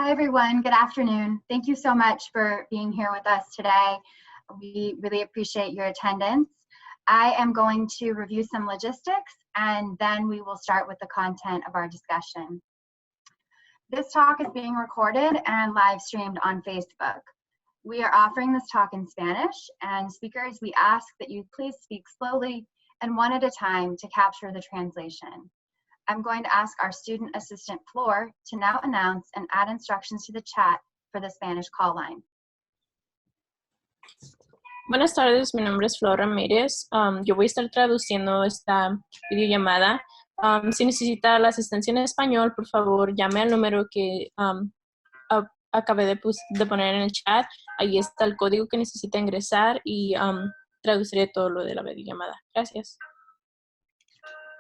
Hi, everyone. Good afternoon. Thank you so much for being here with us today. We really appreciate your attendance. I am going to review some logistics, and then we will start with the content of our discussion. This talk is being recorded and live streamed on Facebook. We are offering this talk in Spanish, and speakers, we ask that you please speak slowly and one at a time to capture the translation. I'm going to ask our student assistant Flor to now announce and add instructions to the chat for the Spanish call line. Buenas tardes, mi nombre es Flor Ramírez. Yo voy a estar traduciendo esta videollamada. Si necesita la asistencia en español, por favor, llame al número que acabé de poner en el chat. Ahí está el código que necesita ingresar y traduciré todo lo de la videollamada. Gracias.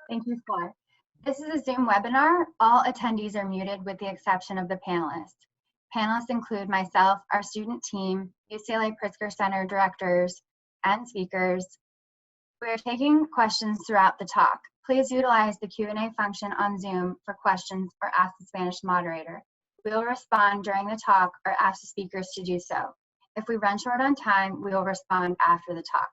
Thank you, Flor. This is a Zoom webinar. All attendees are muted with the exception of the panelists. Panelists include myself, our student team, UCLA Pritzker Center directors, and speakers. We are taking questions throughout the talk. Please utilize the Q&A function on Zoom for questions or ask the Spanish moderator. We will respond during the talk or ask the speakers to do so. If we run short on time, we will respond after the talk.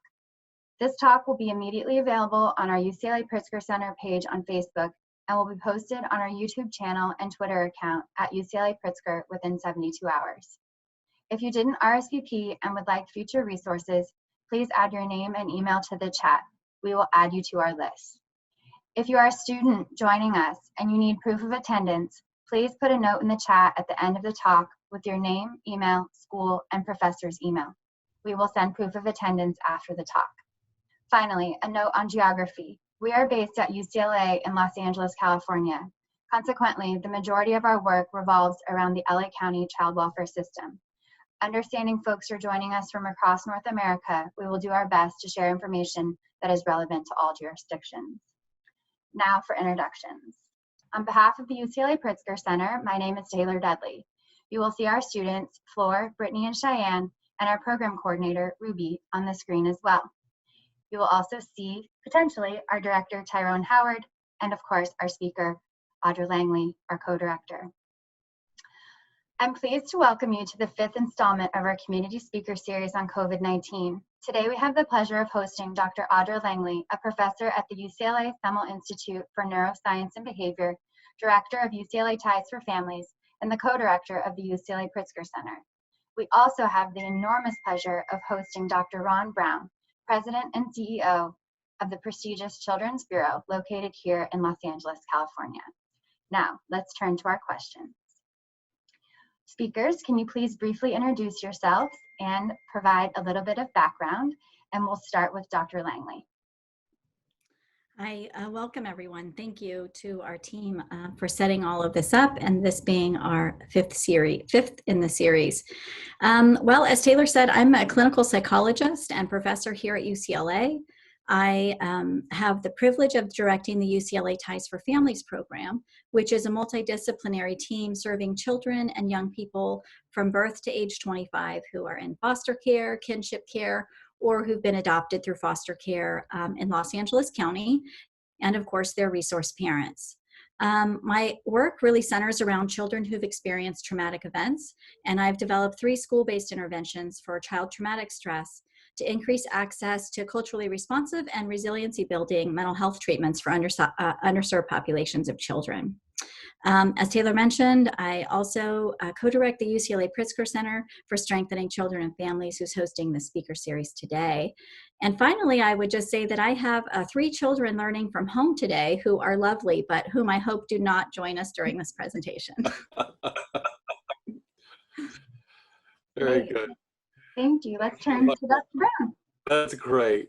This talk will be immediately available on our UCLA Pritzker Center page on Facebook and will be posted on our YouTube channel and Twitter account at UCLA Pritzker within 72 hours. If you didn't RSVP and would like future resources, please add your name and email to the chat. We will add you to our list. If you are a student joining us and you need proof of attendance, please put a note in the chat at the end of the talk with your name, email, school, and professor's email. We will send proof of attendance after the talk. Finally, a note on geography. We are based at UCLA in Los Angeles, California. Consequently, the majority of our work revolves around the LA County child welfare system. Understanding folks are joining us from across North America, we will do our best to share information that is relevant to all jurisdictions. Now for introductions. On behalf of the UCLA Pritzker Center, my name is Taylor Dudley. You will see our students, Flor, Brittany, and Cheyenne, and our program coordinator, Ruby, on the screen as well. You will also see, potentially, our director, Tyrone Howard, and of course, our speaker, Audra Langley, our co-director. I'm pleased to welcome you to the 5th installment of our community speaker series on COVID-19. Today, we have the pleasure of hosting Dr. Audra Langley, a professor at the UCLA Semel Institute for Neuroscience and Behavior, director of UCLA Ties for Families, and the co-director of the UCLA Pritzker Center. We also have the enormous pleasure of hosting Dr. Ron Brown, President and CEO of the prestigious Children's Bureau located here in Los Angeles, California. Now, let's turn to our questions. Speakers, can you please briefly introduce yourselves and provide a little bit of background? And we'll start with Dr. Langley. Hi, welcome everyone. Thank you to our team for setting all of this up and this being our fifth in the series. Well, as Taylor said, I'm a clinical psychologist and professor here at UCLA. I have the privilege of directing the UCLA Ties for Families program, which is a multidisciplinary team serving children and young people from birth to age 25 who are in foster care, kinship care, or who've been adopted through foster care in Los Angeles County, and of course, their resource parents. My work really centers around children who've experienced traumatic events, and I've developed 3 school-based interventions for child traumatic stress to increase access to culturally responsive and resiliency-building mental health treatments for underserved populations of children. As Taylor mentioned, I also co-direct the UCLA Pritzker Center for Strengthening Children and Families, who's hosting the speaker series today. And finally, I would just say that I have 3 children learning from home today who are lovely, but whom I hope do not join us during this presentation. Very good. Thank you. Let's turn to Dr. Brown. That's great.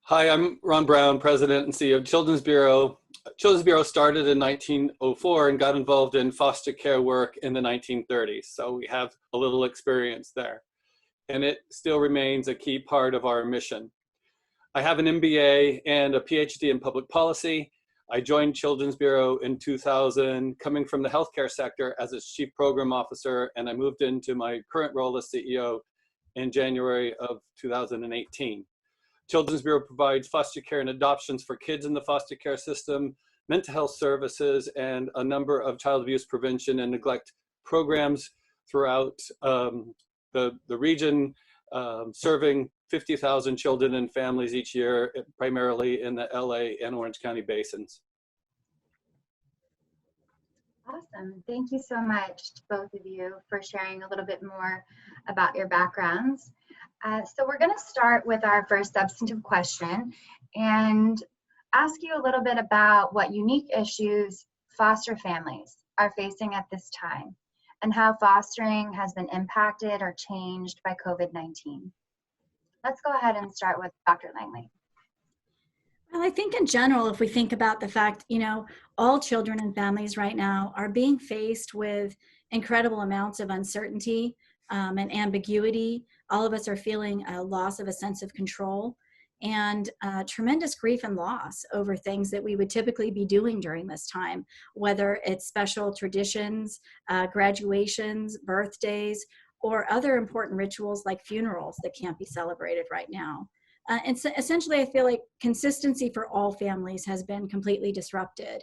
Hi, I'm Ron Brown, President and CEO of Children's Bureau. Children's Bureau started in 1904 and got involved in foster care work in the 1930s. So we have a little experience there. And it still remains a key part of our mission. I have an MBA and a PhD in public policy. I joined Children's Bureau in 2000, coming from the healthcare sector as its chief program officer, and I moved into my current role as CEO in January of 2018. Children's Bureau provides foster care and adoptions for kids in the foster care system, mental health services, and a number of child abuse prevention and neglect programs throughout the region, serving 50,000 children and families each year, primarily in the LA and Orange County basins. Awesome. Thank you so much to both of you for sharing a little bit more about your backgrounds. So we're going to start with our first substantive question and ask you a little bit about what unique issues foster families are facing at this time and how fostering has been impacted or changed by COVID-19. Let's go ahead and start with Dr. Langley. Well, I think in general, if we think about the fact, all children and families right now are being faced with incredible amounts of uncertainty and ambiguity. All of us are feeling a loss of a sense of control and tremendous grief and loss over things that we would typically be doing during this time, whether it's special traditions, graduations, birthdays, or other important rituals like funerals that can't be celebrated right now. And so essentially, I feel like consistency for all families has been completely disrupted.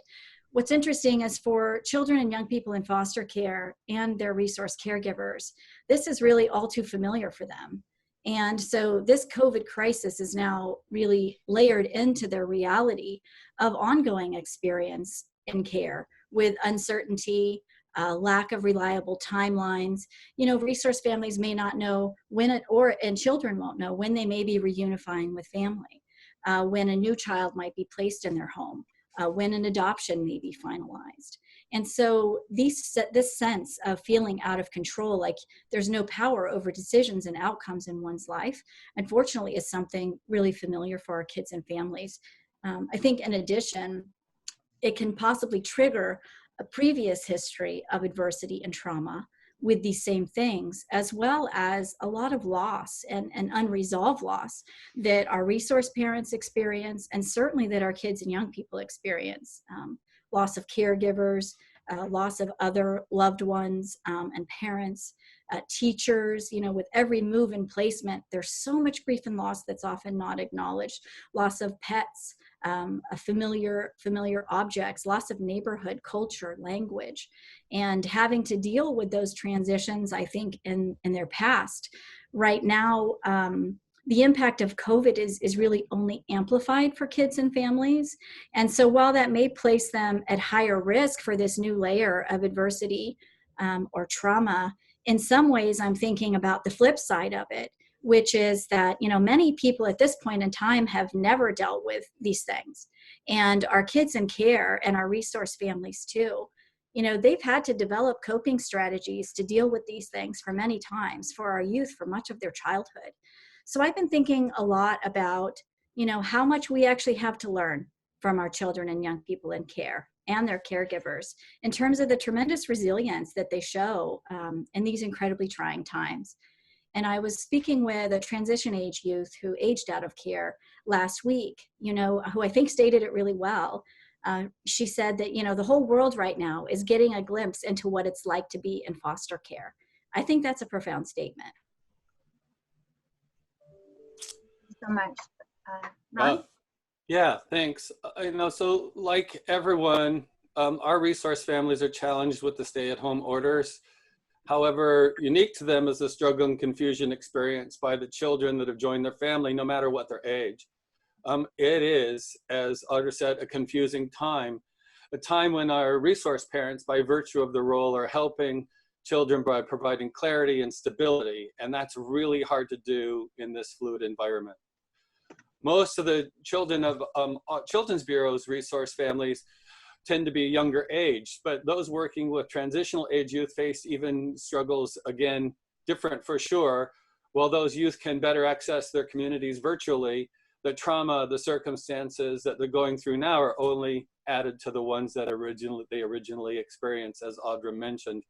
What's interesting is for children and young people in foster care and their resource caregivers, this is really all too familiar for them. And so this COVID crisis is now really layered into their reality of ongoing experience in care with uncertainty, lack of reliable timelines. Resource families may not know when and children won't know when they may be reunifying with family, when a new child might be placed in their home, when an adoption may be finalized. And so this sense of feeling out of control, like there's no power over decisions and outcomes in one's life, unfortunately is something really familiar for our kids and families. I think in addition, it can possibly trigger a previous history of adversity and trauma with these same things, as well as a lot of loss and unresolved loss that our resource parents experience, and certainly that our kids and young people experience. Loss of caregivers, loss of other loved ones and parents, teachers, with every move and placement, there's so much grief and loss that's often not acknowledged. Loss of pets, familiar objects, loss of neighborhood, culture, language, and having to deal with those transitions, I think, in their past. Right now, the impact of COVID is really only amplified for kids and families. And so while that may place them at higher risk for this new layer of adversity or trauma, in some ways I'm thinking about the flip side of it, which is that, many people at this point in time have never dealt with these things. And our kids in care and our resource families too, they've had to develop coping strategies to deal with these things for many times for our youth for much of their childhood. So I've been thinking a lot about, how much we actually have to learn from our children and young people in care and their caregivers in terms of the tremendous resilience that they show in these incredibly trying times. And I was speaking with a transition age youth who aged out of care last week, who I think stated it really well. She said that, the whole world right now is getting a glimpse into what it's like to be in foster care. I think that's a profound statement. So much. Ron? Yeah, thanks. So like everyone, our resource families are challenged with the stay-at-home orders. However, unique to them is the struggle and confusion experienced by the children that have joined their family, no matter what their age. It is, as Audra said, a confusing time, a time when our resource parents, by virtue of the role, are helping children by providing clarity and stability, and that's really hard to do in this fluid environment. Most of the children of Children's Bureau's resource families tend to be younger age, but those working with transitional age youth face even struggles, again, different for sure. While those youth can better access their communities virtually, the trauma, the circumstances that they're going through now are only added to the ones that they originally experienced, as Audra mentioned.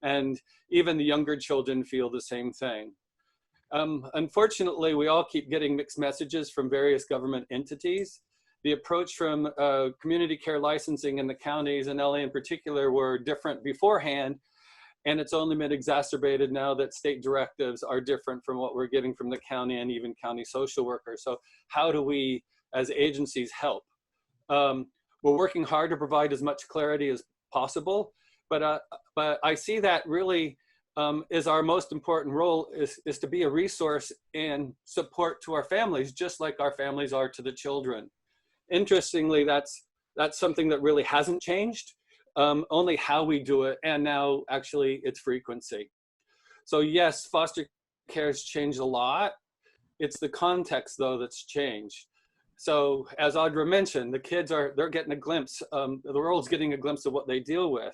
And even the younger children feel the same thing. Unfortunately, we all keep getting mixed messages from various government entities. The approach from community care licensing in the counties, and LA in particular, were different beforehand, and it's only been exacerbated now that state directives are different from what we're getting from the county and even county social workers. So how do we, as agencies, help? We're working hard to provide as much clarity as possible. But I see that really is our most important role is to be a resource and support to our families, just like our families are to the children. Interestingly, that's something that really hasn't changed, only how we do it, and now actually its frequency. So yes, foster care has changed a lot. It's the context though that's changed. So as Audra mentioned, the kids they're getting a glimpse, the world's getting a glimpse of what they deal with.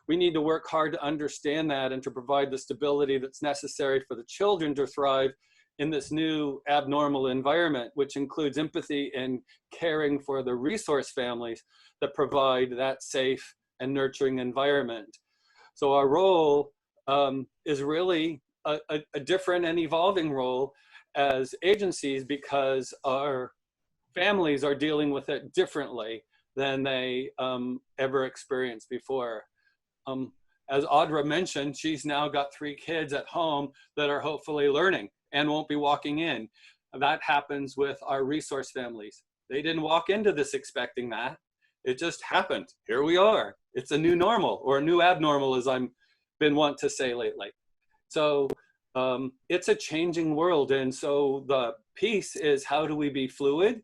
We need to work hard to understand that and to provide the stability that's necessary for the children to thrive in this new abnormal environment, which includes empathy and caring for the resource families that provide that safe and nurturing environment. So our role is really a different and evolving role as agencies, because our families are dealing with it differently than they ever experienced before. As Audra mentioned, she's now got 3 kids at home that are hopefully learning and won't be walking in. That happens with our resource families. They didn't walk into this expecting that. It just happened. Here we are. It's a new normal, or a new abnormal, as I'm been wont to say lately. So it's a changing world. And so the piece is, how do we be fluid,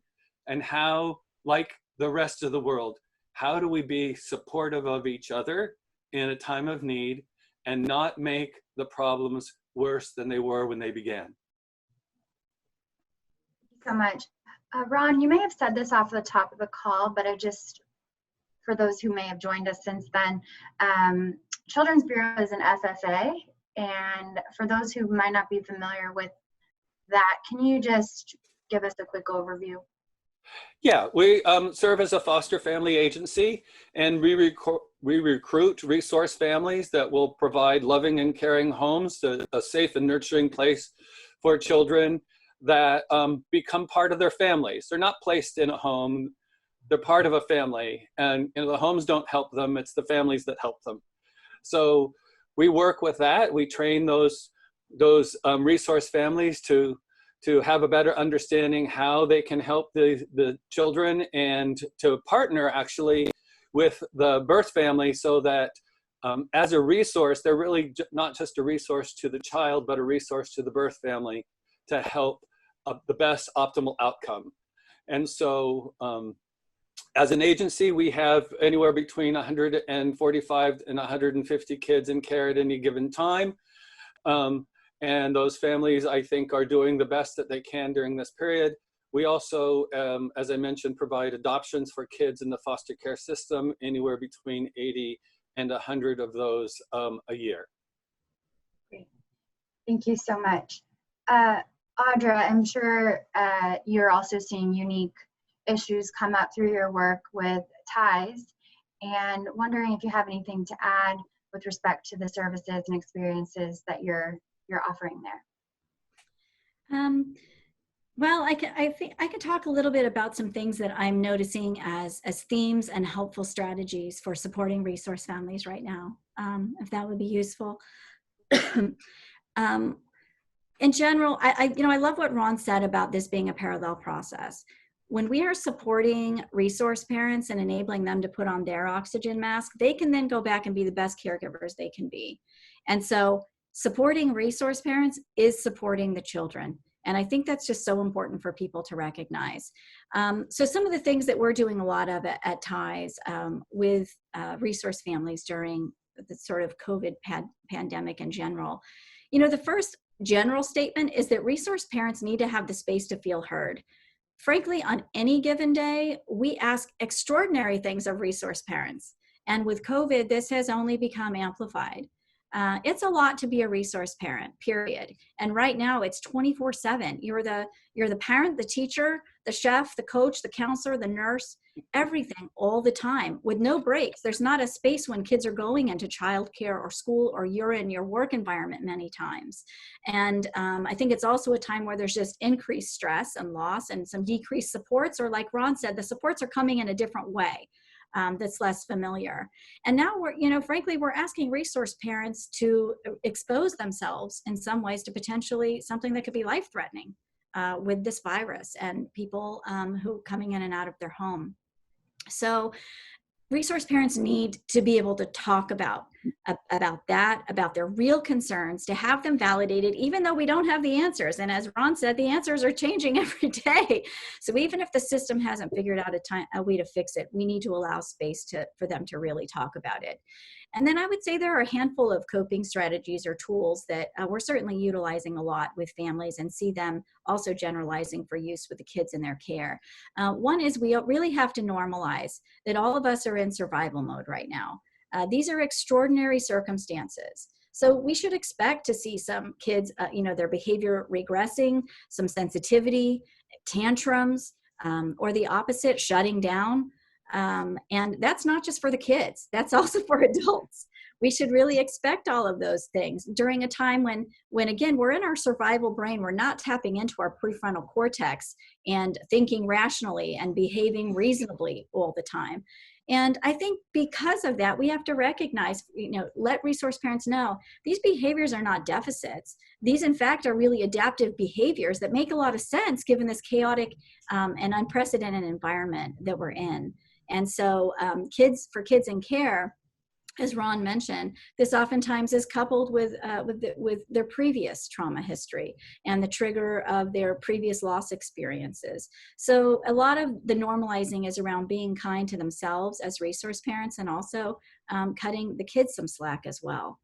and how, like the rest of the world, how do we be supportive of each other in a time of need and not make the problems worse than they were when they began? Thank you so much. Ron, you may have said this off the top of the call, but for those who may have joined us since then, Children's Bureau is an SSA, and for those who might not be familiar with that, can you just give us a quick overview? Yeah, we serve as a foster family agency, and we recruit resource families that will provide loving and caring homes, a safe and nurturing place for children that become part of their families. They're not placed in a home, they're part of a family, and the homes don't help them, it's the families that help them. So we work with that. We train those resource families to have a better understanding how they can help the children, and to partner actually with the birth family, so that as a resource, they're really not just a resource to the child, but a resource to the birth family to help the best optimal outcome. And so as an agency, we have anywhere between 145 and 150 kids in care at any given time. And those families, I think, are doing the best that they can during this period. We also, as I mentioned, provide adoptions for kids in the foster care system, anywhere between 80 and 100 of those a year. Great. Thank you so much. Audra, I'm sure you're also seeing unique issues come up through your work with ties, and wondering if you have anything to add with respect to the services and experiences that you're offering there. Well, I think I could talk a little bit about some things that I'm noticing as themes and helpful strategies for supporting resource families right now, if that would be useful. In general, I love what Ron said about this being a parallel process. When we are supporting resource parents and enabling them to put on their oxygen mask, they can then go back and be the best caregivers they can be. And so supporting resource parents is supporting the children. And I think that's just so important for people to recognize. So some of the things that we're doing a lot of at TIES with resource families during the sort of COVID pandemic in general, the first general statement is that resource parents need to have the space to feel heard. Frankly, on any given day, we ask extraordinary things of resource parents. And with COVID, this has only become amplified. It's a lot to be a resource parent, period. And right now it's 24/7. You're the parent, the teacher, the chef, the coach, the counselor, the nurse, everything all the time with no breaks. There's not a space when kids are going into childcare or school, or you're in your work environment many times. And I think it's also a time where there's just increased stress and loss and some decreased supports, or like Ron said, the supports are coming in a different way. That's less familiar. And now frankly, we're asking resource parents to expose themselves in some ways to potentially something that could be life-threatening with this virus and people who coming in and out of their home. So resource parents need to be able to talk about that, about their real concerns, to have them validated, even though we don't have the answers. And as Ron said, the answers are changing every day. So even if the system hasn't figured out a way to fix it, we need to allow space for them to really talk about it. And then I would say there are a handful of coping strategies or tools that we're certainly utilizing a lot with families, and see them also generalizing for use with the kids in their care. One is we really have to normalize that all of us are in survival mode right now. These are extraordinary circumstances. So we should expect to see some kids, their behavior regressing, some sensitivity, tantrums, or the opposite, shutting down. And that's not just for the kids, that's also for adults. We should really expect all of those things during a time when again, we're in our survival brain. We're not tapping into our prefrontal cortex and thinking rationally and behaving reasonably all the time. And I think because of that, we have to recognize, let resource parents know these behaviors are not deficits. These, in fact, are really adaptive behaviors that make a lot of sense given this chaotic and unprecedented environment that we're in. And so for kids in care, as Ron mentioned, this oftentimes is coupled with their previous trauma history and the trigger of their previous loss experiences. So a lot of the normalizing is around being kind to themselves as resource parents, and also cutting the kids some slack as well.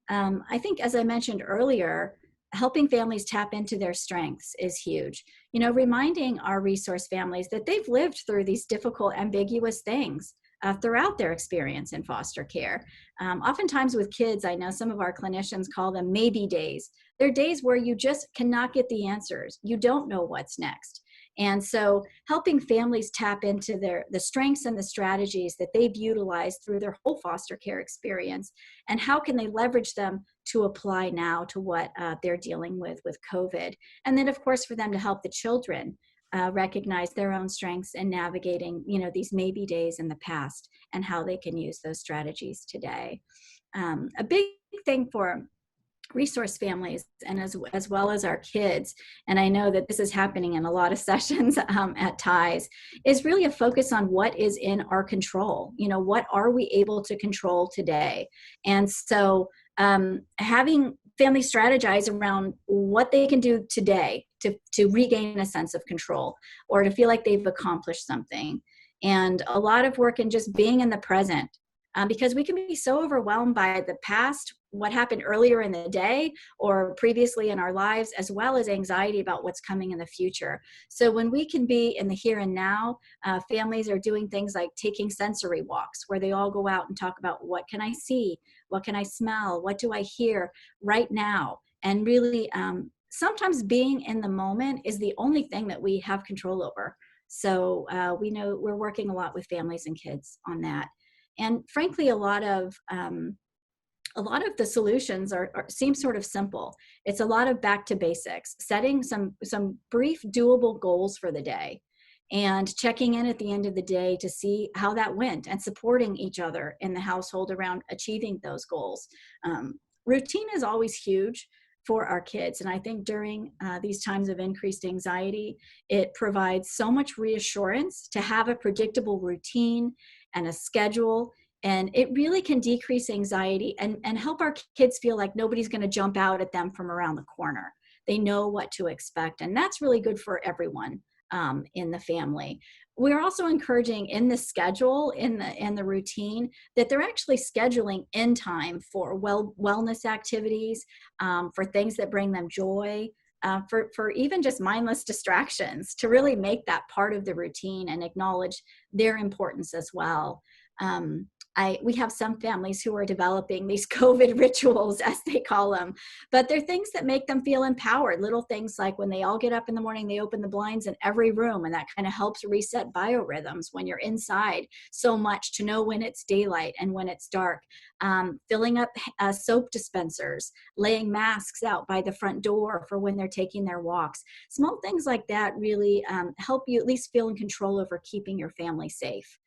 I think, as I mentioned earlier, helping families tap into their strengths is huge. Reminding our resource families that they've lived through these difficult, ambiguous things throughout their experience in foster care. Oftentimes with kids, I know some of our clinicians call them maybe days. They're days where you just cannot get the answers. You don't know what's next. And so helping families tap into the strengths and the strategies that they've utilized through their whole foster care experience, and how can they leverage them to apply now to what they're dealing with COVID. And then, of course, for them to help the children recognize their own strengths in navigating, these maybe days in the past, and how they can use those strategies today. A big thing for resource families, and as well as our kids, and I know that this is happening in a lot of sessions at TIES, is really a focus on what is in our control. What are we able to control today? And so having families strategize around what they can do today to regain a sense of control, or to feel like they've accomplished something. And a lot of work in just being in the present, because we can be so overwhelmed by the past, what happened earlier in the day or previously in our lives, as well as anxiety about what's coming in the future. So when we can be in the here and now, families are doing things like taking sensory walks, where they all go out and talk about, what can I see? What can I smell? What do I hear right now? And really, sometimes being in the moment is the only thing that we have control over. So we know we're working a lot with families and kids on that. And frankly, a lot of the solutions seem sort of simple. It's a lot of back to basics, setting some brief doable goals for the day, and checking in at the end of the day to see how that went, and supporting each other in the household around achieving those goals. Routine is always huge for our kids. And I think during these times of increased anxiety, it provides so much reassurance to have a predictable routine and a schedule. And it really can decrease anxiety and help our kids feel like nobody's going to jump out at them from around the corner. They know what to expect. And that's really good for everyone in the family. We're also encouraging in the schedule, in the routine, that they're actually scheduling in time for wellness activities, for things that bring them joy, for even just mindless distractions, to really make that part of the routine and acknowledge their importance as well. We have some families who are developing these COVID rituals, as they call them, but they're things that make them feel empowered. Little things like when they all get up in the morning, they open the blinds in every room, and that kind of helps reset biorhythms when you're inside so much, to know when it's daylight and when it's dark. Filling up soap dispensers, laying masks out by the front door for when they're taking their walks. Small things like that really help you at least feel in control over keeping your family safe.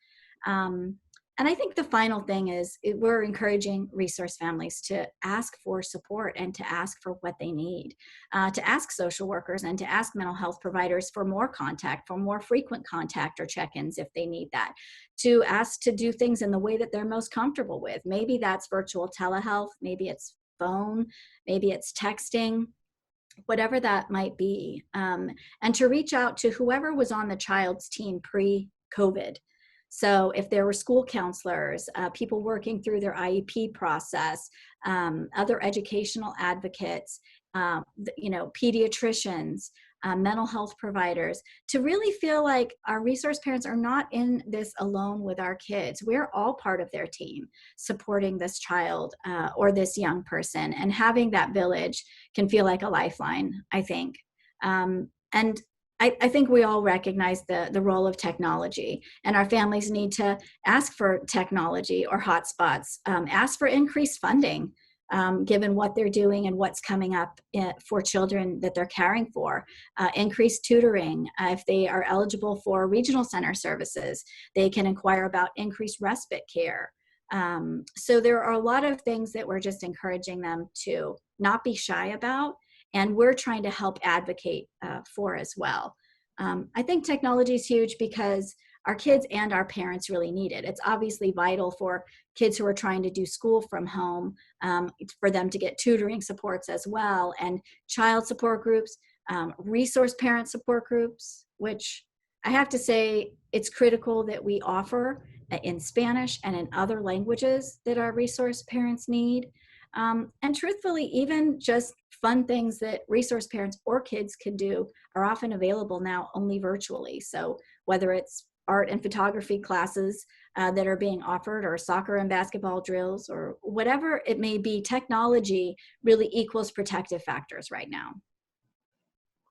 And I think the final thing is we're encouraging resource families to ask for support and to ask for what they need, to ask social workers and to ask mental health providers for more contact, for more frequent contact or check-ins if they need that, to ask to do things in the way that they're most comfortable with. Maybe that's virtual telehealth, maybe it's phone, maybe it's texting, whatever that might be, and to reach out to whoever was on the child's team pre-COVID. So if there were school counselors, people working through their IEP process, other educational advocates, pediatricians, mental health providers, to really feel like our resource parents are not in this alone with our kids. We're all part of their team supporting this child or this young person, and having that village can feel like a lifeline, I think. And I think we all recognize the role of technology, and our families need to ask for technology or hotspots, ask for increased funding, given what they're doing and what's coming up for children that they're caring for, increased tutoring. If they are eligible for regional center services, they can inquire about increased respite care. So there are a lot of things that we're just encouraging them to not be shy about, and we're trying to help advocate for as well. I think technology is huge because our kids and our parents really need it. It's obviously vital for kids who are trying to do school from home, for them to get tutoring supports as well, and child support groups, resource parent support groups, which I have to say it's critical that we offer in Spanish and in other languages that our resource parents need. And truthfully, even just fun things that resource parents or kids can do are often available now only virtually. So whether it's art and photography classes that are being offered, or soccer and basketball drills, or whatever it may be, technology really equals protective factors right now.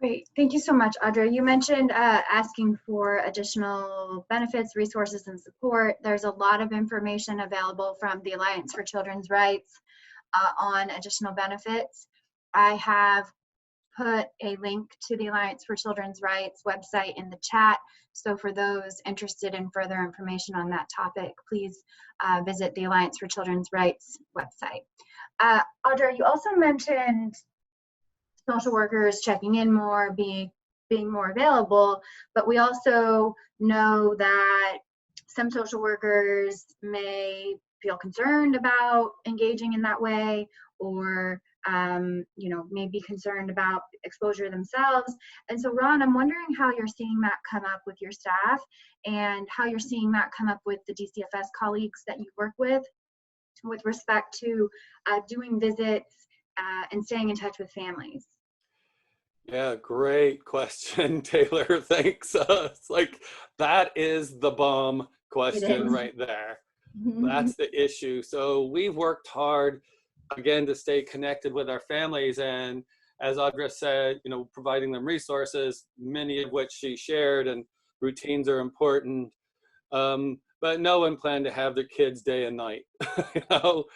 Great. Thank you so much, Audra. You mentioned asking for additional benefits, resources, and support. There's a lot of information available from the Alliance for Children's Rights on additional benefits. I have put a link to the Alliance for Children's Rights website in the chat. So for those interested in further information on that topic, please visit the Alliance for Children's Rights website. Audra, you also mentioned social workers checking in more, being more available, but we also know that some social workers may feel concerned about engaging in that way, or may be concerned about exposure themselves. And so Ron, I'm wondering how you're seeing that come up with your staff, and how you're seeing that come up with the DCFS colleagues that you work with respect to doing visits and staying in touch with families. Yeah, great question, Taylor. Thanks. It's like, that is the bomb question right there. That's the issue. So we've worked hard, again, to stay connected with our families, and as Audra said, providing them resources, many of which she shared, and routines are important. But no one planned to have their kids day and night. So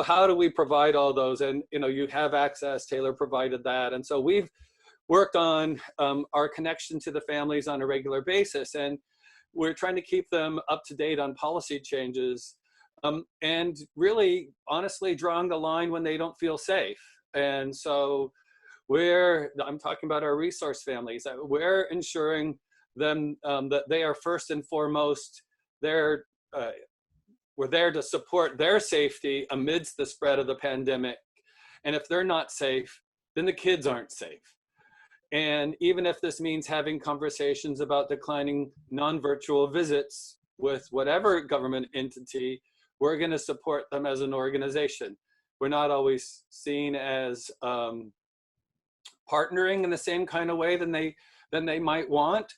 how do we provide all those? And you have access. Taylor provided that, and so we've worked on our connection to the families on a regular basis, and we're trying to keep them up to date on policy changes, and really, honestly, drawing the line when they don't feel safe. And so I'm talking about our resource families, we're ensuring them that they are first and foremost, we're there to support their safety amidst the spread of the pandemic. And if they're not safe, then the kids aren't safe. And even if this means having conversations about declining non-virtual visits with whatever government entity, we're going to support them as an organization. We're not always seen as partnering in the same kind of way than they might want.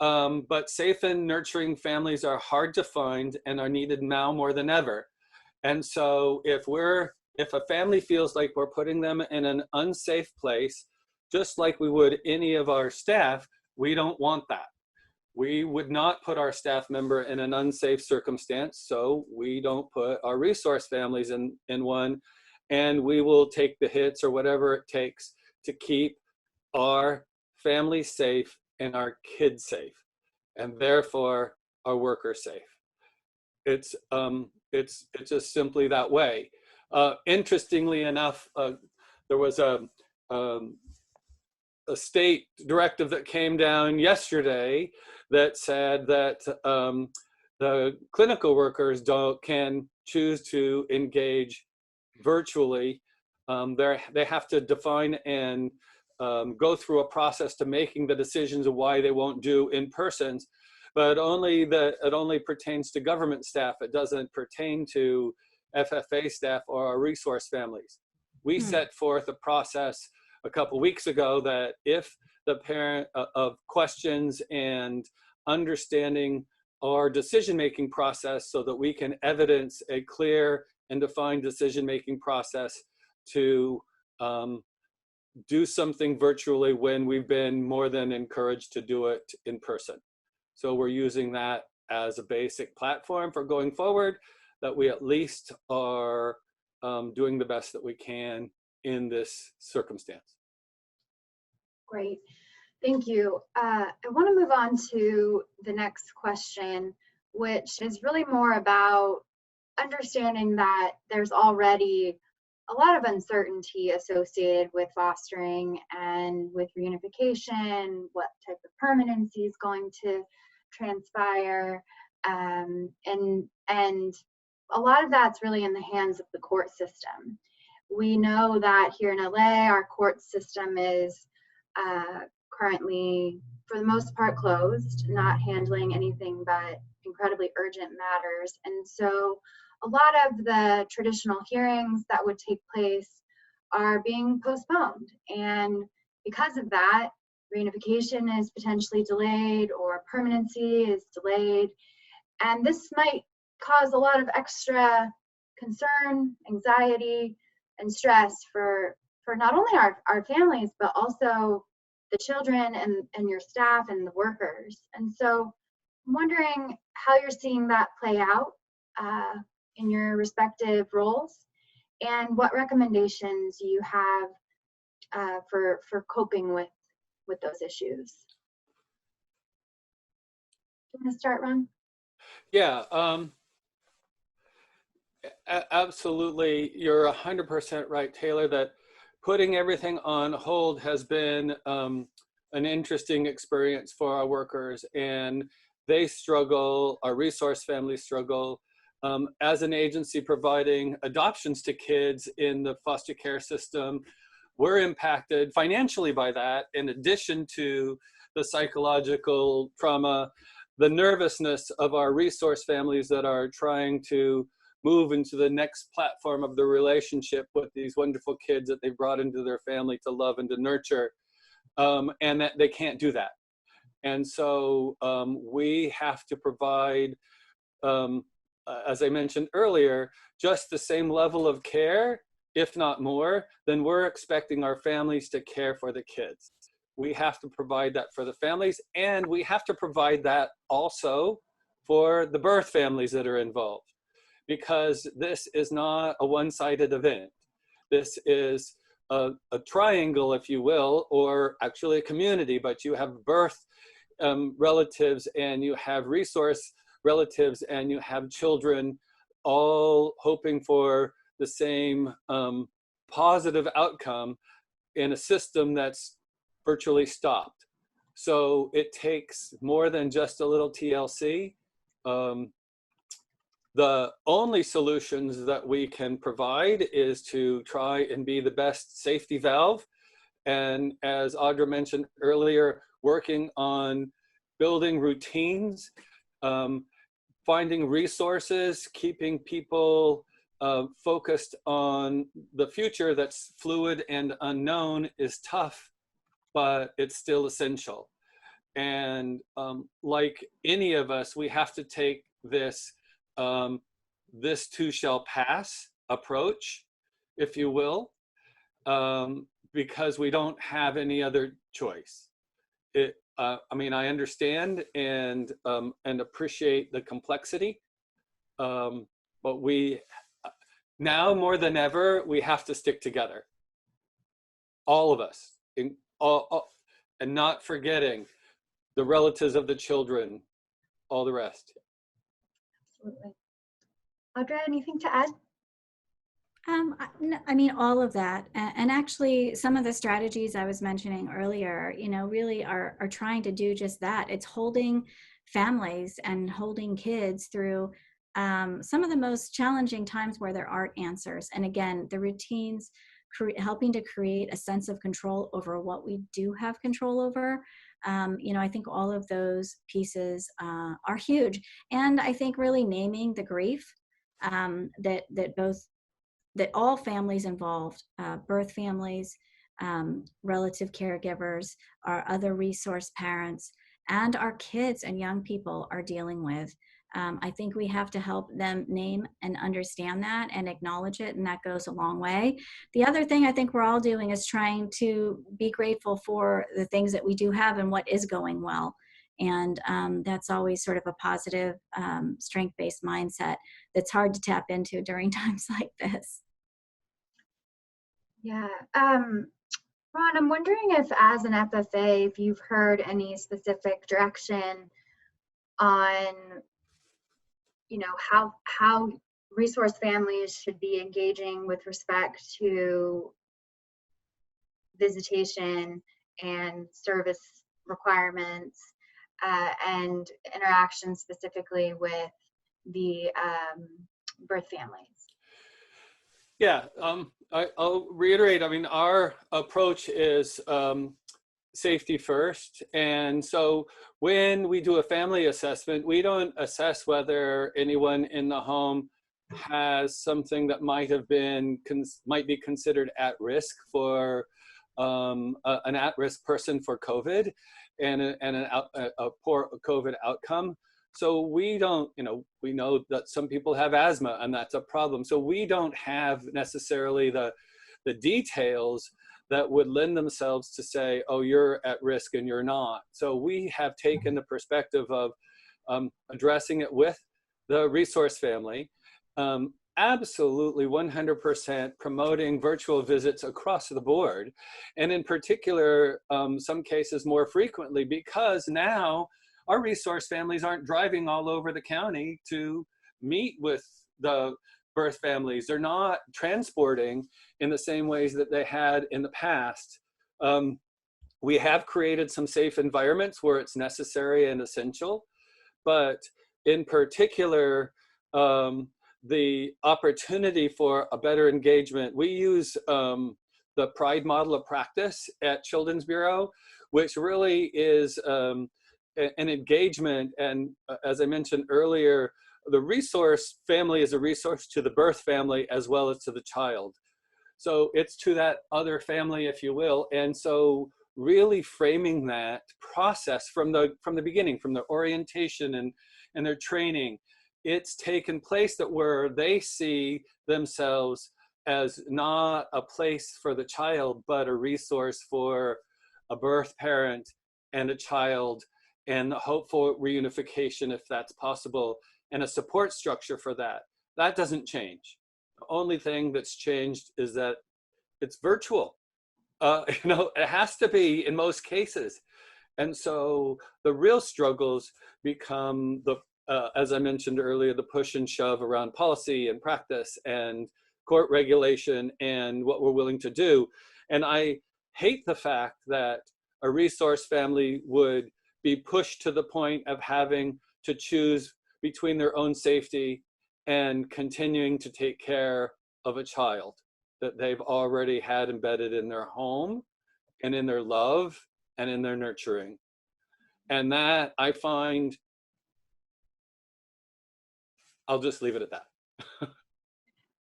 But safe and nurturing families are hard to find and are needed now more than ever. And so if a family feels like we're putting them in an unsafe place, just like we would any of our staff, we don't want that. We would not put our staff member in an unsafe circumstance, so we don't put our resource families in one, and we will take the hits or whatever it takes to keep our families safe and our kids safe, and therefore our workers safe. it's just simply that way. Interestingly enough, there was a state directive that came down yesterday that said that the clinical workers can choose to engage virtually. They have to define and go through a process to making the decisions of why they won't do in persons, but it only pertains to government staff. It doesn't pertain to FFA staff or our resource families. We set forth a process a couple weeks ago that if the parent of questions and understanding our decision-making process, so that we can evidence a clear and defined decision-making process to do something virtually when we've been more than encouraged to do it in person. So we're using that as a basic platform for going forward, that we at least are doing the best that we can in this circumstance. Great, thank you. I want to move on to the next question, which is really more about understanding that there's already a lot of uncertainty associated with fostering and with reunification, what type of permanency is going to transpire, and a lot of that's really in the hands of the court system. We know that here in LA, our court system is currently, for the most part, closed, not handling anything but incredibly urgent matters. And so a lot of the traditional hearings that would take place are being postponed. And because of that, reunification is potentially delayed or permanency is delayed. And this might cause a lot of extra concern, anxiety, and stress for not only our families, but also the children and your staff and the workers. And so I'm wondering how you're seeing that play out in your respective roles, and what recommendations you have for coping with those issues. Do you want to start, Ron? Yeah, absolutely. You're 100% right, Taylor, that putting everything on hold has been an interesting experience for our workers, and they struggle, our resource families struggle. As an agency providing adoptions to kids in the foster care system, we're impacted financially by that, in addition to the psychological trauma, the nervousness of our resource families that are trying to move into the next platform of the relationship with these wonderful kids that they brought into their family to love and to nurture, and that they can't do that. And so we have to provide, as I mentioned earlier, just the same level of care, if not more, than we're expecting our families to care for the kids. We have to provide that for the families, and we have to provide that also for the birth families that are involved, because this is not a one-sided event. This is a triangle, if you will, or actually a community, but you have birth relatives, and you have resource relatives, and you have children, all hoping for the same positive outcome in a system that's virtually stopped. So it takes more than just a little TLC. The only solutions that we can provide is to try and be the best safety valve. And as Audra mentioned earlier, working on building routines, finding resources, keeping people focused on the future that's fluid and unknown is tough, but it's still essential. And like any of us, we have to take this this too shall pass approach, if you will, because we don't have any other choice. I mean, I understand and appreciate the complexity, but we, now more than ever, we have to stick together. All of us, and not forgetting the relatives of the children, all the rest. Absolutely. Audra, anything to add? I mean, all of that. And actually, some of the strategies I was mentioning earlier, really are trying to do just that. It's holding families and holding kids through some of the most challenging times where there aren't answers. And again, the routines helping to create a sense of control over what we do have control over. I think all of those pieces are huge. And I think really naming the grief that all families involved, birth families, relative caregivers, our other resource parents, and our kids and young people are dealing with. I think we have to help them name and understand that and acknowledge it, and that goes a long way. The other thing I think we're all doing is trying to be grateful for the things that we do have and what is going well. And that's always sort of a positive, strength-based mindset that's hard to tap into during times like this. Yeah. Ron, I'm wondering if as an FFA, if you've heard any specific direction on, how resource families should be engaging with respect to visitation and service requirements and interaction specifically with the birth families. Yeah, I'll reiterate, I mean, our approach is safety first. And so when we do a family assessment, we don't assess whether anyone in the home has something that might be considered at risk for an at-risk person for COVID and a poor COVID outcome. So we don't, we know that some people have asthma and that's a problem. So we don't have necessarily the details that would lend themselves to say, oh, you're at risk and you're not. So we have taken the perspective of addressing it with the resource family, absolutely 100% promoting virtual visits across the board. And in particular, some cases more frequently, because now our resource families aren't driving all over the county to meet with the birth families. They're not transporting in the same ways that they had in the past. We have created some safe environments where it's necessary and essential, but in particular, the opportunity for a better engagement. We use the PRIDE model of practice at Children's Bureau, which really is an engagement. And as I mentioned earlier, the resource family is a resource to the birth family as well as to the child. So it's to that other family, if you will. And so really framing that process from the beginning, from their orientation and their training, it's taken place that where they see themselves as not a place for the child, but a resource for a birth parent and a child, and the hope for reunification if that's possible, and a support structure for that. That doesn't change. The only thing that's changed is that it's virtual. It has to be in most cases. And so the real struggles become as I mentioned earlier, the push and shove around policy and practice and court regulation and what we're willing to do. And I hate the fact that a resource family would be pushed to the point of having to choose between their own safety and continuing to take care of a child that they've already had embedded in their home and in their love and in their nurturing. And that I find, I'll just leave it at that.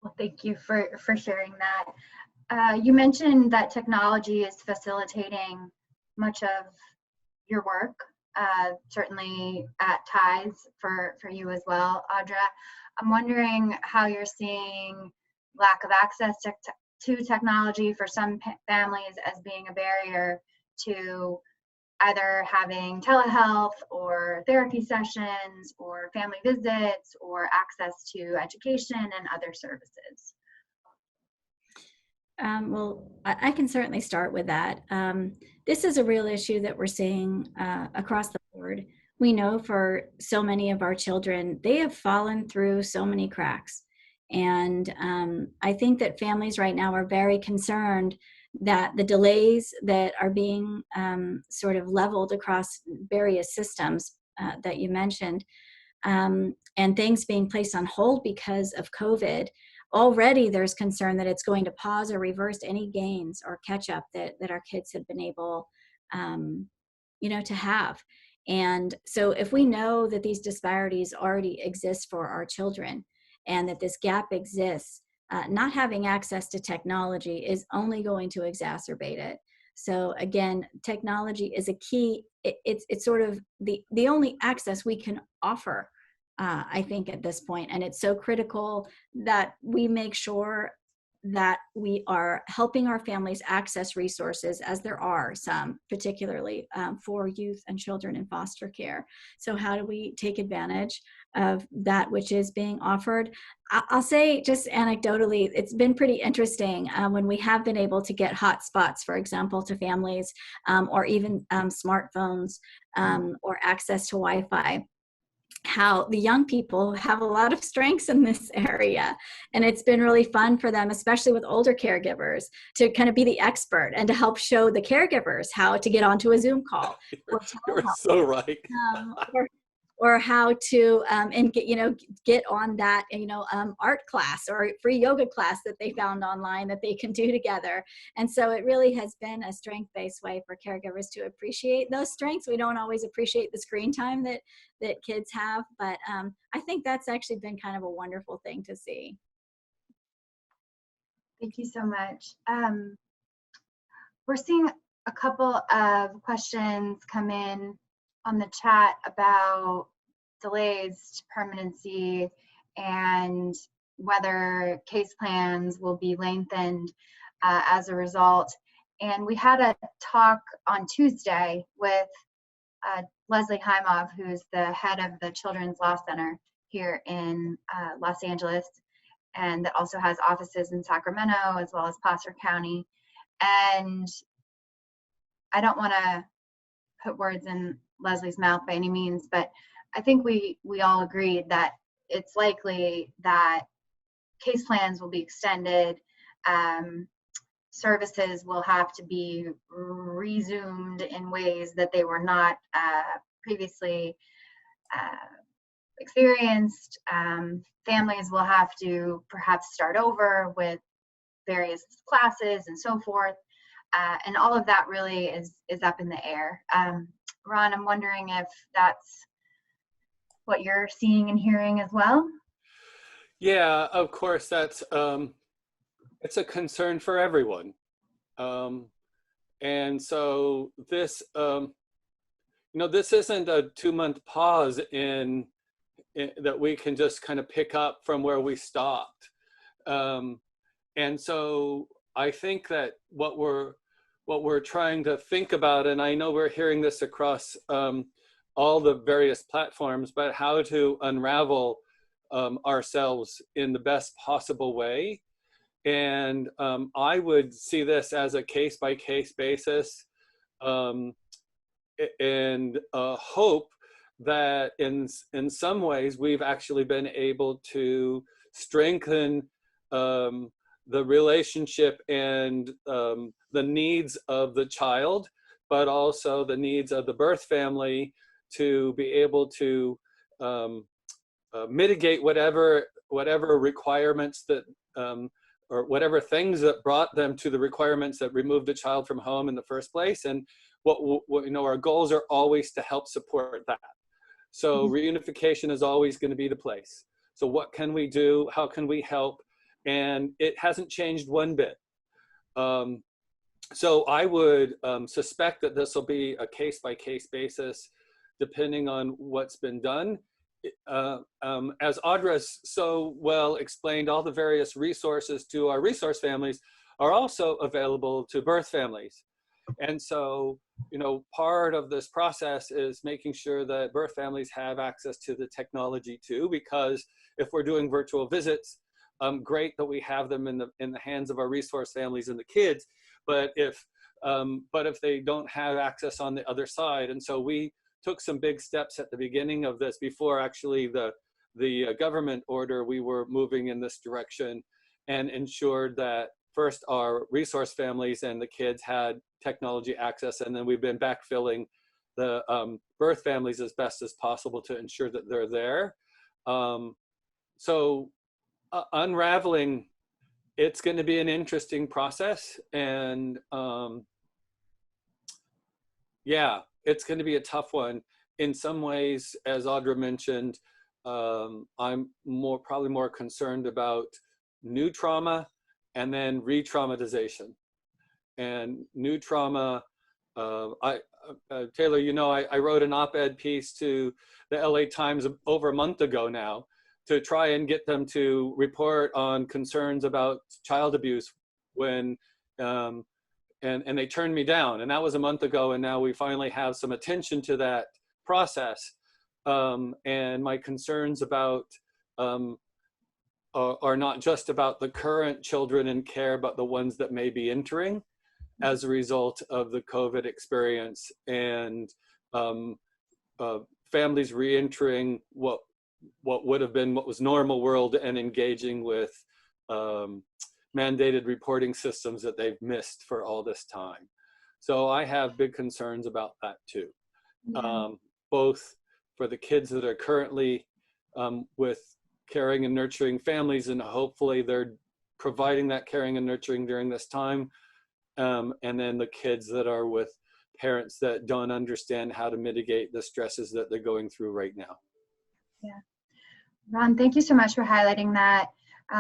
Well, thank you for sharing that. You mentioned that technology is facilitating much of your work, certainly at TIES for you as well, Audra. I'm wondering how you're seeing lack of access to technology for some families as being a barrier to either having telehealth or therapy sessions or family visits or access to education and other services. Well, I can certainly start with that. This is a real issue that we're seeing across the board we know for so many of our children, they have fallen through so many cracks. And I think that families right now are very concerned that the delays that are being sort of leveled across various systems that you mentioned, and things being placed on hold because of COVID, already there's concern that it's going to pause or reverse any gains or catch up that our kids have been able, to have. And so if we know that these disparities already exist for our children and that this gap exists, not having access to technology is only going to exacerbate it. So again, technology is a key. It's sort of the only access we can offer, I think, at this point. And it's so critical that we make sure that we are helping our families access resources, as there are some, particularly for youth and children in foster care. So how do we take advantage of that which is being offered? I'll say just anecdotally, it's been pretty interesting when we have been able to get hotspots, for example, to families, or even smartphones, or access to Wi-Fi, how the young people have a lot of strengths in this area. And it's been really fun for them, especially with older caregivers, to kind of be the expert and to help show the caregivers how to get onto a Zoom call. You're so right. Or how to and get on that art class or free yoga class that they found online that they can do together. And so it really has been a strength-based way for caregivers to appreciate those strengths. We don't always appreciate the screen time that kids have, but I think that's actually been kind of a wonderful thing to see. Thank you so much. We're seeing a couple of questions come in on the chat about delays to permanency and whether case plans will be lengthened as a result. And we had a talk on Tuesday with Leslie Heimov, who's the head of the Children's Law Center here in Los Angeles, and that also has offices in Sacramento as well as Placer County. And I don't want to put words in Leslie's mouth by any means, but I think we all agreed that it's likely that case plans will be extended, services will have to be resumed in ways that they were not previously experienced. Families will have to perhaps start over with various classes and so forth. And all of that really is up in the air. Ron, I'm wondering if that's what you're seeing and hearing as well. Yeah, of course, that's it's a concern for everyone. And so this, this isn't a 2-month pause in that we can just kind of pick up from where we stopped. And so I think that what we're trying to think about, and I know we're hearing this across all the various platforms, but how to unravel ourselves in the best possible way. And I would see this as a case-by-case basis, and hope that in some ways we've actually been able to strengthen the relationship and the needs of the child, but also the needs of the birth family to be able to mitigate whatever requirements that or whatever things that brought them to the requirements that removed the child from home in the first place. And what our goals are always to help support that. So reunification is always going to be the place. So what can we do? How can we help? And it hasn't changed one bit. So I would suspect that this will be a case-by-case basis, depending on what's been done. As Audra so well explained, all the various resources to our resource families are also available to birth families. And so, part of this process is making sure that birth families have access to the technology too, because if we're doing virtual visits, great that we have them in the hands of our resource families and the kids, but if they don't have access on the other side. And so we took some big steps at the beginning of this before actually the government order. We were moving in this direction and ensured that first our resource families and the kids had technology access, and then we've been backfilling the birth families as best as possible to ensure that they're there. Unraveling, it's going to be an interesting process, and yeah, it's going to be a tough one. In some ways, as Audra mentioned, I'm probably more concerned about new trauma and then re-traumatization. And new trauma, Taylor, you know, I wrote an op-ed piece to the LA Times over a month ago now to try and get them to report on concerns about child abuse when, and they turned me down. And that was a month ago, and now we finally have some attention to that process. And my concerns about are not just about the current children in care, but the ones that may be entering as a result of the COVID experience, and families re-entering what would have been what was normal world and engaging with mandated reporting systems that they've missed for all this time. So I have big concerns about that too. Yeah. Both for the kids that are currently with caring and nurturing families, and hopefully they're providing that caring and nurturing during this time. And then the kids that are with parents that don't understand how to mitigate the stresses that they're going through right now. Yeah. Ron, thank you so much for highlighting that.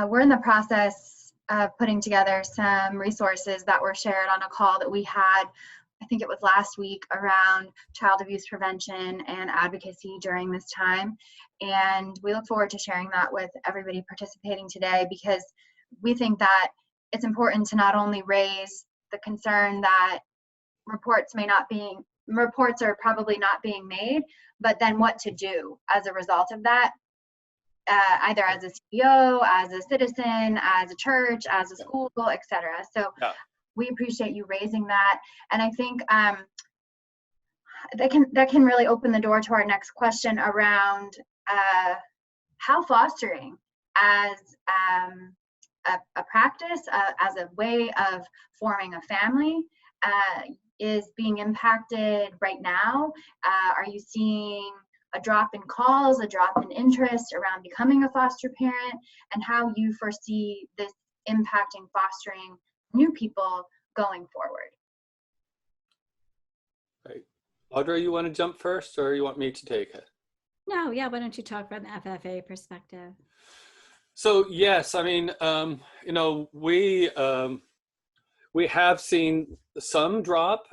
We're in the process of putting together some resources that were shared on a call that we had, I think it was last week, around child abuse prevention and advocacy during this time. And we look forward to sharing that with everybody participating today, because we think that it's important to not only raise the concern that reports are probably not being made, but then what to do as a result of that, either as a CEO, as a citizen, as a church, as a school, etc. So we appreciate you raising that, and I think that can really open the door to our next question around how fostering as a practice, as a way of forming a family, is being impacted right now. Are you seeing a drop in calls, a drop in interest around becoming a foster parent, and how you foresee this impacting fostering new people going forward? Right. Audra, you want to jump first, or you want me to take it? No, yeah, why don't you talk from the FFA perspective? So yes, I mean, you know, we have seen some drop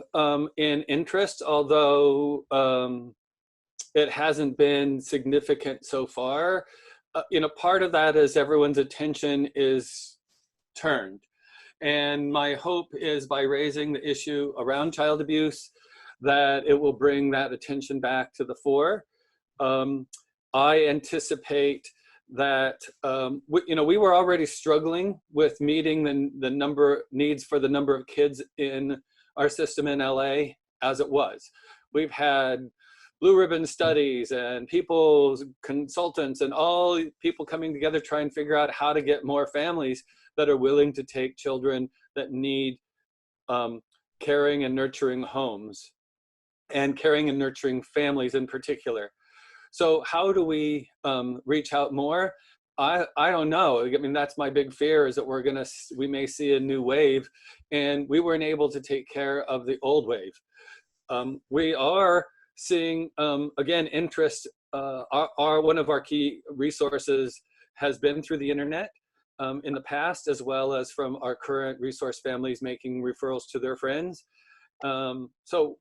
in interest, although it hasn't been significant so far. You know, part of that is everyone's attention is turned. And my hope is by raising the issue around child abuse, that it will bring that attention back to the fore. I anticipate that, you know, we were already struggling with meeting the needs for the number of kids in our system in LA as it was. We've had blue ribbon studies and consultants and all people coming together trying to figure out how to get more families that are willing to take children that need caring and nurturing homes and caring and nurturing families in particular. So how do we reach out more? I don't know. I mean, that's my big fear, is that we may see a new wave, and we weren't able to take care of the old wave. We are seeing, again, interest. One of our key resources has been through the internet in the past, as well as from our current resource families making referrals to their friends. So,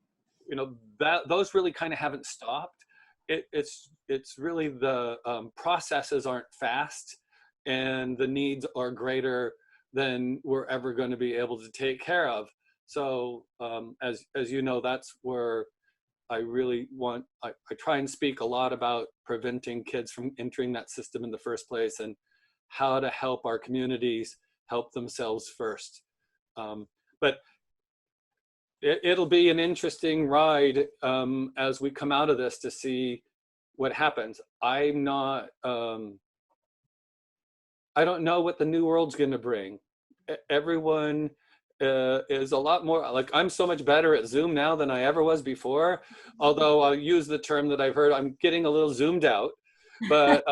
you know, those really kind of haven't stopped. It's really the processes aren't fast, and the needs are greater than we're ever going to be able to take care of. So as you know, that's where I really I try and speak a lot about preventing kids from entering that system in the first place, and how to help our communities help themselves first. But It'll be an interesting ride as we come out of this to see what happens. I'm not, I don't know what the new world's going to bring. Everyone is a lot more, like I'm so much better at Zoom now than I ever was before. Although I'll use the term that I've heard, I'm getting a little zoomed out. But,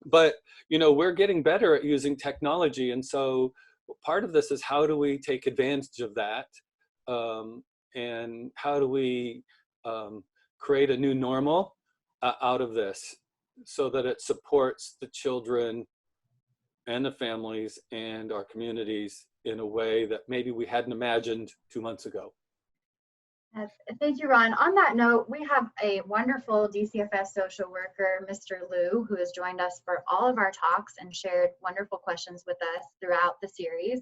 but you know, we're getting better at using technology. And so part of this is how do we take advantage of that? And how do we create a new normal out of this so that it supports the children and the families and our communities in a way that maybe we hadn't imagined 2 months ago. Yes, thank you, Ron. On that note, we have a wonderful DCFS social worker, Mr. Liu, who has joined us for all of our talks and shared wonderful questions with us throughout the series.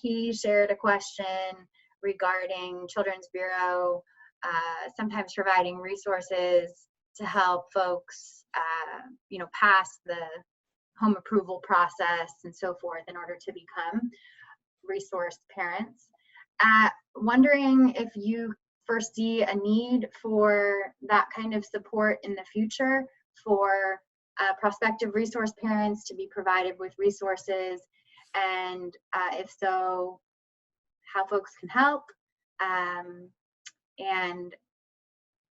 He shared a question regarding Children's Bureau sometimes providing resources to help folks, you know, pass the home approval process and so forth in order to become resource parents. Wondering if you foresee a need for that kind of support in the future for prospective resource parents to be provided with resources, and if so, how folks can help, and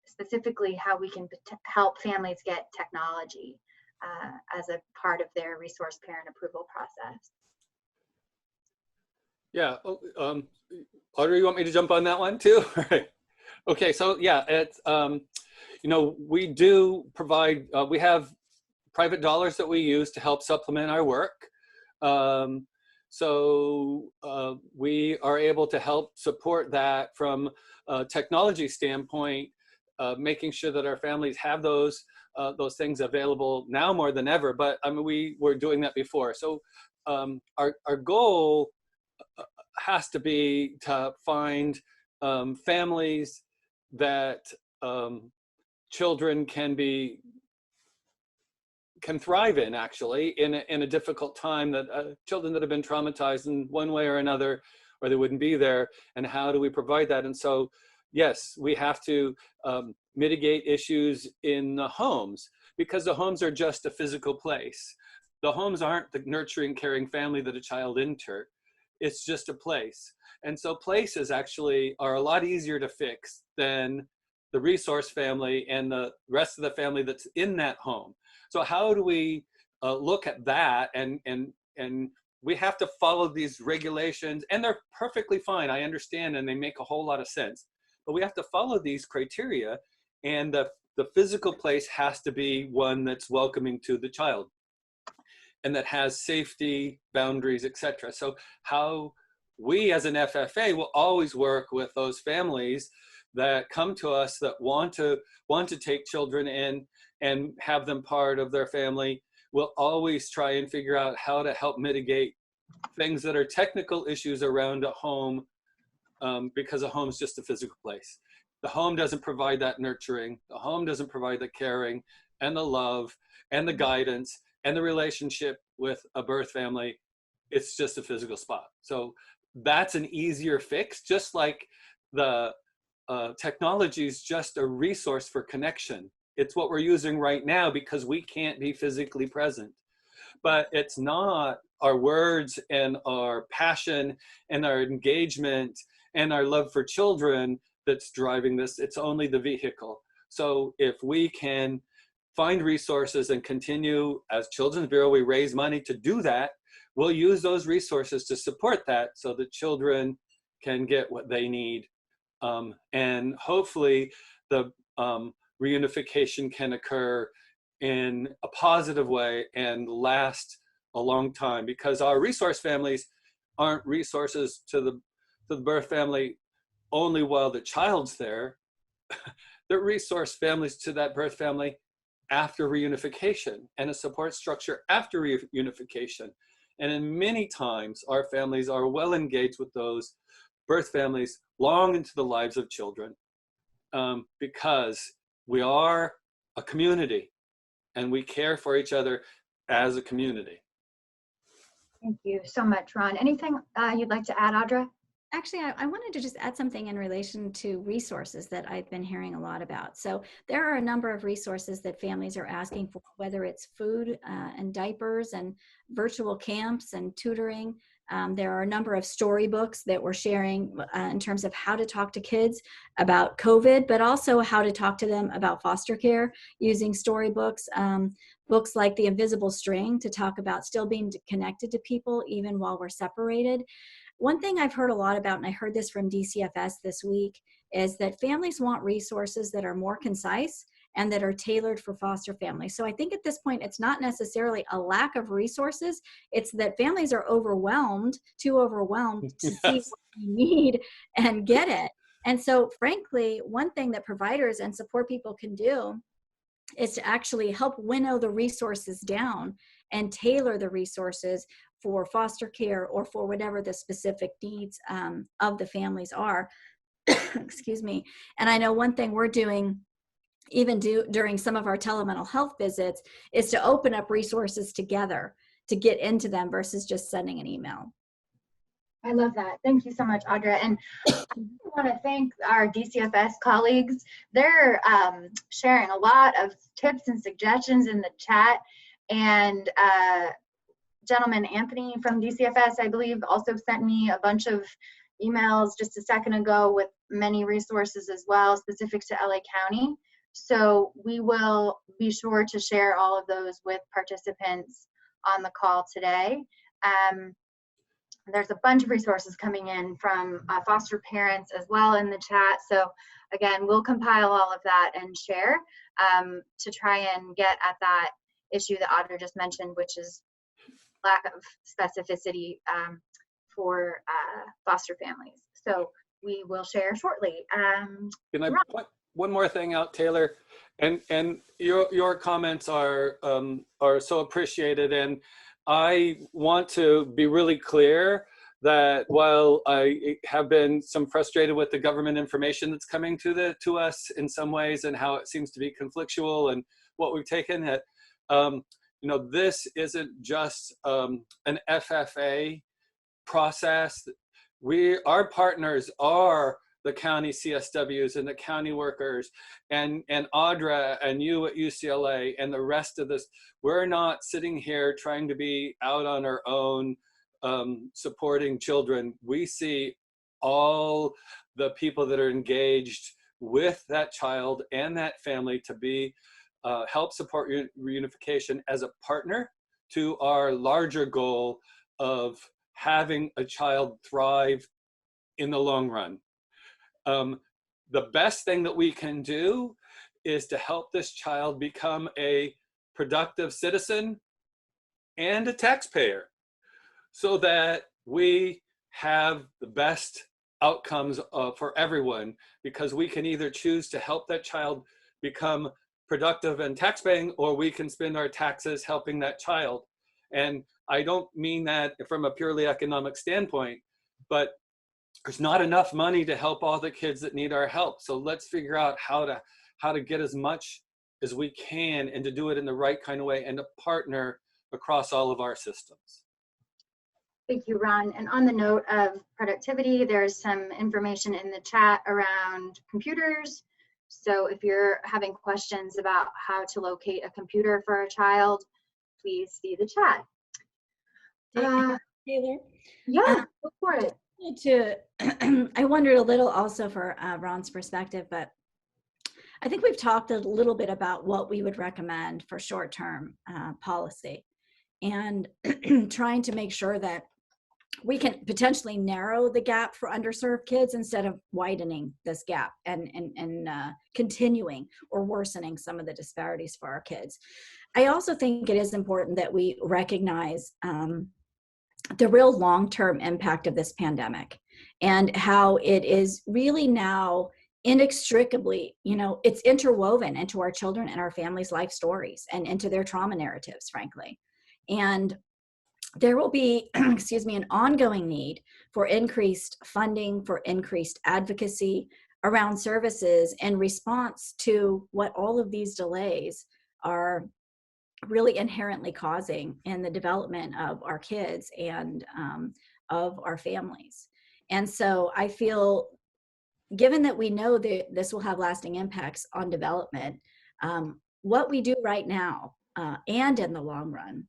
specifically how we can help families get technology as a part of their resource parent approval process. Yeah, Audrey, you want me to jump on that one too? All right. Okay, so yeah, it's, you know, we do provide, we have private dollars that we use to help supplement our work. So we are able to help support that from a technology standpoint, making sure that our families have those things available now more than ever. But I mean, we were doing that before. So our goal has to be to find families that children can thrive in, actually, in a difficult time, that children that have been traumatized in one way or another, or they wouldn't be there, and how do we provide that? And so, yes, we have to mitigate issues in the homes, because the homes are just a physical place. The homes aren't the nurturing, caring family that a child entered. It's just a place. And so places actually are a lot easier to fix than the resource family and the rest of the family that's in that home. So how do we look at that? And we have to follow these regulations, and they're perfectly fine, I understand, and they make a whole lot of sense. But we have to follow these criteria, and the physical place has to be one that's welcoming to the child, and that has safety, boundaries, etc. So how we as an FFA will always work with those families that come to us that want to take children in and have them part of their family. We'll always try and figure out how to help mitigate things that are technical issues around a home, because a home is just a physical place. The home doesn't provide that nurturing. The home doesn't provide the caring and the love and the guidance and the relationship with a birth family. It's just a physical spot. So that's an easier fix, just like the technology is just a resource for connection. It's what we're using right now because we can't be physically present. But it's not our words and our passion and our engagement and our love for children that's driving this. It's only the vehicle. So if we can find resources and continue, as Children's Bureau, we raise money to do that, we'll use those resources to support that so that children can get what they need. And hopefully the reunification can occur in a positive way and last a long time, because our resource families aren't resources to the birth family only while the child's there. They're resource families to that birth family after reunification, and a support structure after reunification. And in many times, our families are well engaged with those birth families long into the lives of children, because we are a community and we care for each other as a community. Thank you so much, Ron. Anything you'd like to add, Audra? Actually, I wanted to just add something in relation to resources that I've been hearing a lot about. So there are a number of resources that families are asking for, whether it's food and diapers and virtual camps and tutoring. There are a number of storybooks that we're sharing in terms of how to talk to kids about COVID, but also how to talk to them about foster care using storybooks. Books like The Invisible String to talk about still being connected to people even while we're separated. One thing I've heard a lot about, and I heard this from DCFS this week, is that families want resources that are more concise and that are tailored for foster families. So I think at this point, it's not necessarily a lack of resources. It's that families are too overwhelmed to see Yes. what they need and get it. And so frankly, one thing that providers and support people can do is to actually help winnow the resources down and tailor the resources for foster care or for whatever the specific needs of the families are. Excuse me. And I know one thing we're doing during some of our telemental health visits is to open up resources together to get into them versus just sending an email. I love that. Thank you so much, Audra. And I want to thank our DCFS colleagues. They're sharing a lot of tips and suggestions in the chat. And gentleman Anthony from DCFS, I believe, also sent me a bunch of emails just a second ago with many resources as well, specific to LA County. So we will be sure to share all of those with participants on the call today. There's a bunch of resources coming in from foster parents as well in the chat. So again, we'll compile all of that and share to try and get at that issue that Audra just mentioned, which is lack of specificity for foster families. So we will share shortly. Can I point one more thing out, Taylor? And your comments are so appreciated, and I want to be really clear that while I have been frustrated with the government information that's coming to us in some ways and how it seems to be conflictual and what we've taken, that you know, this isn't just an FFA process. Our partners are the county CSWs and the county workers and Audra and you at UCLA and the rest of this. We're not sitting here trying to be out on our own supporting children. We see all the people that are engaged with that child and that family to be help support reunification as a partner to our larger goal of having a child thrive in the long run. The best thing that we can do is to help this child become a productive citizen and a taxpayer so that we have the best outcomes for everyone, because we can either choose to help that child become productive and taxpaying, or we can spend our taxes helping that child. And I don't mean that from a purely economic standpoint, but there's not enough money to help all the kids that need our help. So let's figure out how to get as much as we can and to do it in the right kind of way and to partner across all of our systems. Thank you, Ron. And on the note of productivity, there's some information in the chat around computers. So if you're having questions about how to locate a computer for a child, please see the chat. Taylor? Yeah, go for it. I wondered a little also for Ron's perspective, but I think we've talked a little bit about what we would recommend for short-term policy and trying to make sure that we can potentially narrow the gap for underserved kids instead of widening this gap and continuing or worsening some of the disparities for our kids. I also think it is important that we recognize the real long-term impact of this pandemic and how it is really now inextricably, you know, it's interwoven into our children and our families' life stories and into their trauma narratives, frankly. And there will be, excuse me, an ongoing need for increased funding, for increased advocacy around services in response to what all of these delays are really inherently causing in the development of our kids and of our families. And so I feel, given that we know that this will have lasting impacts on development, what we do right now and in the long run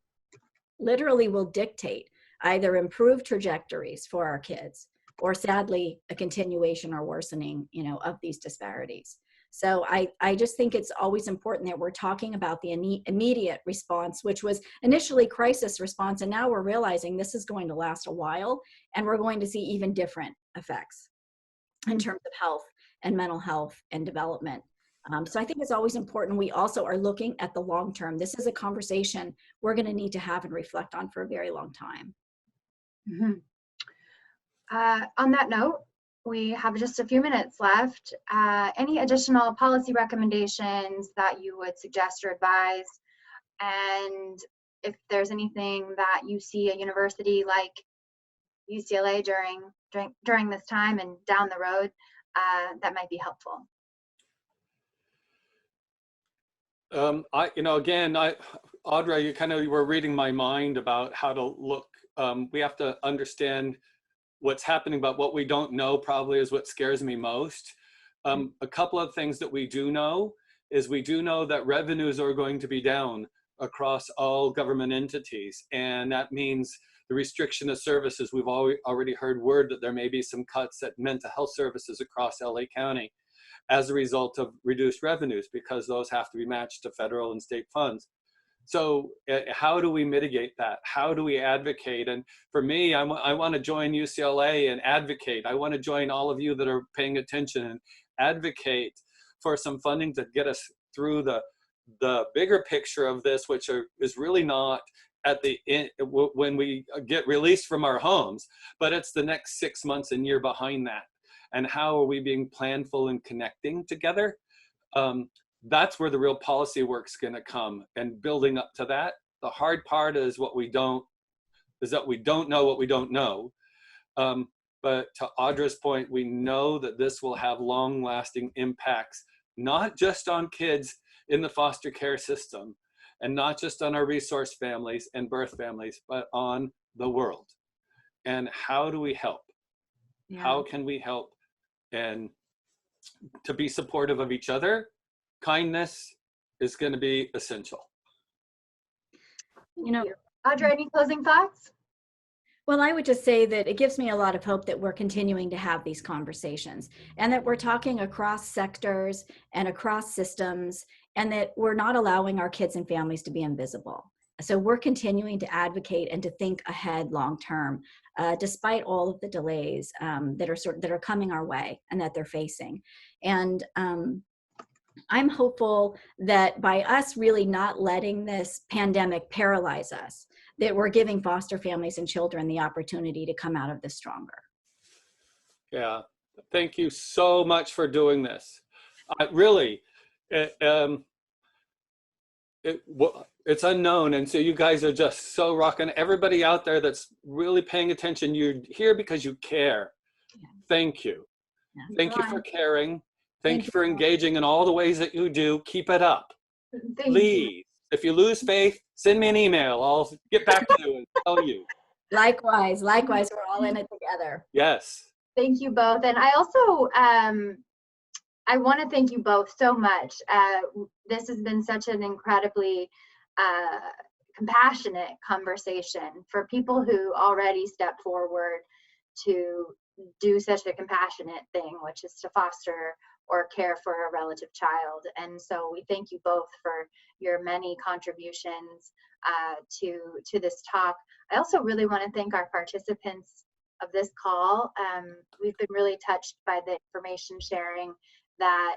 literally will dictate either improved trajectories for our kids or, sadly, a continuation or worsening, of these disparities. So I just think it's always important that we're talking about the immediate response, which was initially crisis response, and now we're realizing this is going to last a while, and we're going to see even different effects in terms of health and mental health and development. So I think it's always important. We also are looking at the long term. This is a conversation we're going to need to have and reflect on for a very long time. Mm-hmm. On that note, we have just a few minutes left. Any additional policy recommendations that you would suggest or advise? And if there's anything that you see a university like UCLA during this time and down the road that might be helpful. Audra, you were reading my mind about how to look. We have to understand what's happening, but what we don't know probably is what scares me most. A couple of things that we do know is we do know that revenues are going to be down across all government entities. And that means the restriction of services. We've already heard word that there may be some cuts at mental health services across LA County as a result of reduced revenues, because those have to be matched to federal and state funds. So how do we mitigate that? How do we advocate? And for me, I want to join UCLA and advocate. I want to join all of you that are paying attention and advocate for some funding to get us through the bigger picture of this, which is really not at the end when we get released from our homes, but it's the next 6 months and year behind that. And how are we being planful and connecting together? That's where the real policy work's going to come, and building up to that. The hard part is that we don't know what we don't know. But to Audra's point, we know that this will have long-lasting impacts, not just on kids in the foster care system, and not just on our resource families and birth families, but on the world. And how do we help? Yeah. How can we help? And to be supportive of each other, kindness is going to be essential. Audra, any closing thoughts? Well, I would just say that it gives me a lot of hope that we're continuing to have these conversations, and that we're talking across sectors and across systems, and that we're not allowing our kids and families to be invisible. So we're continuing to advocate and to think ahead long term, despite all of the delays that are coming our way and that they're facing. And I'm hopeful that by us really not letting this pandemic paralyze us, that we're giving foster families and children the opportunity to come out of this stronger. Yeah, thank you so much for doing this. It's unknown, and so you guys are just so rocking. Everybody out there that's really paying attention, you're here because you care. Yeah. Thank you. Yeah. Thank you for caring. Thank you for engaging in all the ways that you do. Keep it up. Please. If you lose faith, send me an email. I'll get back to you and tell you. Likewise, we're all in it together. Yes. Thank you both. And I also, I want to thank you both so much. This has been such an incredibly compassionate conversation for people who already stepped forward to do such a compassionate thing, which is to foster or care for a relative child. And so we thank you both for your many contributions to this talk. I also really want to thank our participants of this call. We've been really touched by the information sharing that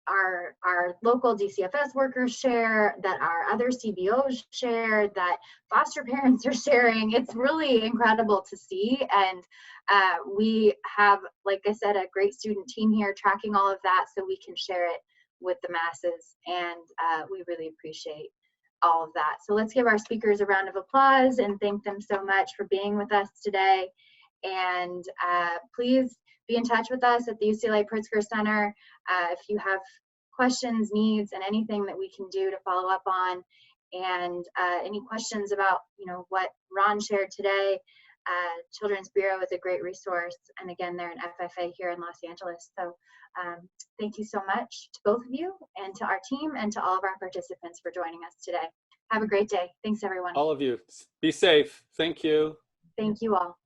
our local DCFS workers share, that our other CBOs share, that foster parents are sharing. It's really incredible to see. And we have, like I said, a great student team here tracking all of that so we can share it with the masses. And we really appreciate all of that. So let's give our speakers a round of applause and thank them so much for being with us today. And please be in touch with us at the UCLA Pritzker Center if you have questions, needs, and anything that we can do to follow up on. And any questions about what Ron shared today, Children's Bureau is a great resource. And again, they're an FFA here in Los Angeles. So thank you so much to both of you and to our team and to all of our participants for joining us today. Have a great day. Thanks, everyone. All of you, be safe. Thank you. Thank you all.